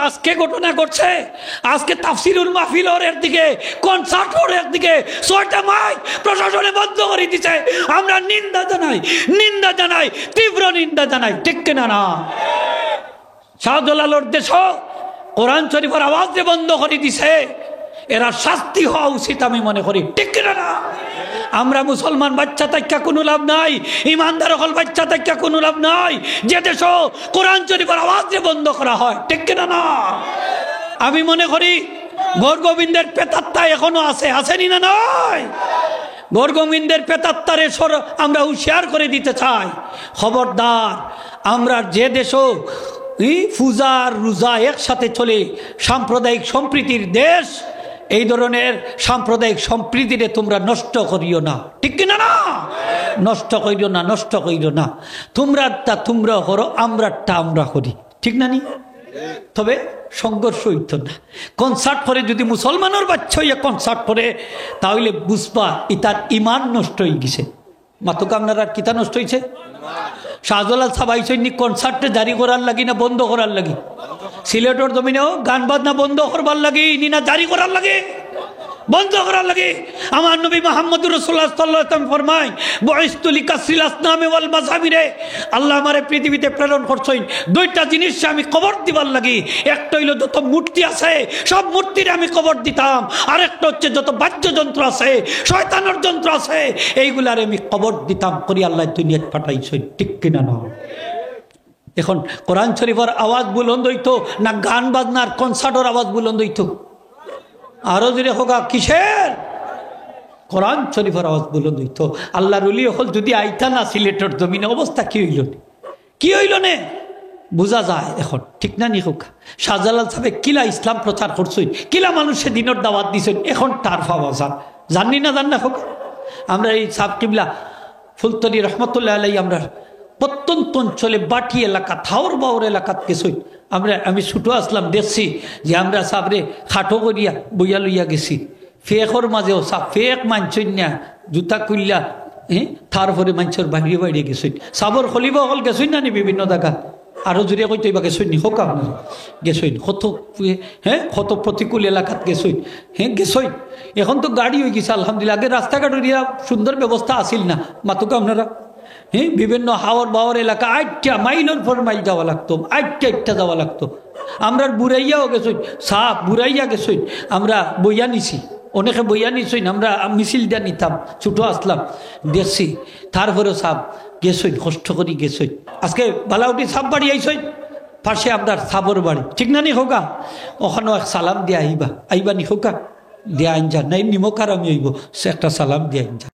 আজকে ঘটনা ঘটছে, আজকে তাফসিরুল মাহফিলের একদিকে, কনসার্টের একদিকে ৬টা মাইক প্রশাসনে বন্ধ করে দিচ্ছে। আমরা নিন্দা জানাই, তীব্র নিন্দা জানাই, ঠিক কিনা না? শাহজালালের দেশ কোরআন শরীফের আওয়াজ দিয়ে বন্ধ করে দিছে, এরা শাস্তি হওয়া উচিত আমি মনে করি, ঠিক কিনা না? আমরা মুসলমান বাচ্চা তাইকা কোনো লাভ নাই, ইমানদার হল বাচ্চা তাইকা কোনো লাভ নাই যে দেশ কোরআন শরীফের আওয়াজ দিয়ে বন্ধ করা হয়, ঠিক কিনা না? আমি মনে করি গৌর গোবিন্দের প্রেতাত্মা এখনো আসেনি না? নয়, গৌর গোবিন্দের প্রেতাত্মারে আমরা হুঁশিয়ার করে দিতে চাই, খবরদার। আমরা যে দেশ পূজার রোজা একসাথে চলে, সাম্প্রদায়িক সম্প্রীতির দেশ, এই ধরনের সাম্প্রদায়িক সম্প্রীতিরে তোমরা নষ্ট করিও না, ঠিক কিনা না? নষ্ট করিও না। তোমরাটা তোমরা করো, আমরাটা আমরা করি, ঠিক না নি? তবে সংঘর্ষ হইত না। কনসার্ট করে যদি মুসলমানের বাচ্চা হইয়া কনসার্ট করে, তাহলে বুঝবা ইতার ইমান নষ্ট হয়ে গেছে। মাতুকা আপনার কিতা নষ্ট হয়েছে? শাহজালাল সাবাইসৈনি কনসার্টে জারি করার লাগি না বন্ধ করার লাগি? সিলেটের জমিনেও গান বাজনা বন্ধ করবার লাগি না জারি করার লাগে? বন্ধ করার লাগে। আমার নবী মুহাম্মদুর রাসূলুল্লাহ সাল্লাল্লাহু আলাইহি ওয়াসাল্লাম ফরমায়, বুইসতু লিকাসরিল আসনামি ওয়াল মাযামিরে, আল্লাহ আমারে পৃথিবীতে প্রেরণ করছেন দুইটা জিনিস আমি কবর দিবার লাগি। একটা হইল যত মূর্তি আছে সব মূর্তির আমি কবর দিতাম, আরেকটা হচ্ছে যত বাদ্যযন্ত্র আছে, শয়তানের যন্ত্র আছে, এইগুলার আমি কবর দিতাম করি আল্লাহ দুনিয়াতে পাঠাইছেন, ঠিক কিনা না? এখন কোরআন শরীফের আওয়াজ বুলন্দ হইতো না গান বাজনার কনসার্টের আওয়াজ বুলন্দ হইতো? আরো জোরে হোক, কিসের? কোরআন শরীফের আওয়াজ বুলন্দ হইতো। আল্লাহর ওলি হল যদি আইতা না সিলেটের জমিনে, অবস্থা কি হইল নে বোঝা যায় এখন, ঠিক না নি হোক? শাহজালাল সাহেব কিলা ইসলাম প্রচার করছেন, কিলা মানুষে দিনের দাওয়াত দিছেন, এখন তার পাওয়া যান জাননি না হোক? আমরা এই সাব কিবলা ফুলতলি রহমতুল্লাহ আলাই আমরা প্রত্যন্ত অঞ্চলে বাটি এলাকা, থাওর বাওর এলাকাত গেছই। আমি ছুটো আসলাম, দেখছি যে আমরা সাবরে খাটো করিয়া বইয়া লইয়া গেছি, ফেকর মাঝেও সাপ ফেক মানছই না, জুতা কুল্লা তারপরে মানুষের বাইরে গেছই। সাবর খলিবা হল গেছই না নি বিভিন্ন জায়গা, আরো জুড়ে কইতো এবার গেছই নি হোক আপনার গেছই, কত প্রতিকূল এলাকাত গেছই, গেছই। এখন তো গাড়ি হয়ে গেছে আলহামদুলিল্লাহ, আগে রাস্তাঘাট সুন্দর ব্যবস্থা আসিল না। মাতুকা আপনারা বিভিন্ন হাওর বাওয়ার এলাকা 8টা মাইলের পর মাইল যাওয়া লাগতো, 8টা যাওয়া লাগতো। আমরা বুড়াইয়াও গেছই, সাপ বুড়াইয়া গেছই, আমরা বইয়া নিছি, অনেকে বইয়া নিছই, আমরা মিছিল দিয়া নিতাম, ছুটো আসলাম দেখছি। তারপরেও সাপ গেছই, কষ্ট করি গেছই। আজকে বালাউটি সাপ বাড়ি আইসই, পাশে আপনার সাবর বাড়ি, ঠিক না নি হোকা? ওখানেও এক সালাম দিয়া আইবা নি হোকা, দিয়া আইন যা নাই নিমকার আমি আইব, সে একটা সালাম দিয়া আইন যা।